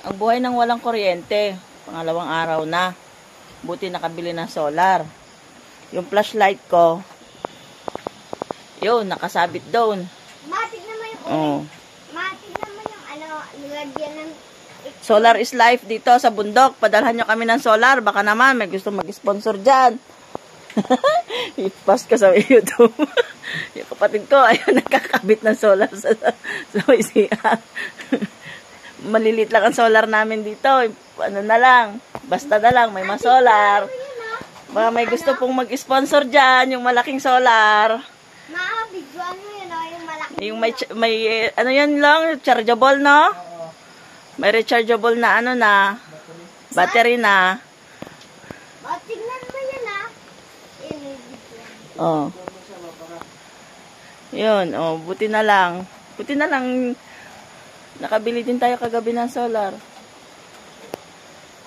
Ang buhay ng walang kuryente. Pangalawang araw na. Buti nakabili ng solar. Yung flashlight ko, yun, nakasabit doon. Matignan mo yung Oh. matignan mo yung nilagyan ng Solar is life dito sa bundok. Padalhan nyo kami ng solar. Baka naman may gusto mag-sponsor dyan. I-post ka sa YouTube. Yung kapatid ko, ayun, nakakabit ng solar sa may CR. Malilit lang ang solar namin dito. Ano na lang, basta na lang, may ma-solar. Baka may gusto pong mag-sponsor dyan, yung malaking solar. Bidyoan mo yun, yung malaki. Yung may ano yan lang, chargeable, no? May rechargeable na ano na, battery na. Tignan mo yun, Oh. Yun, oh, buti na lang. Buti na lang, nakabili din tayo kagabi ng solar.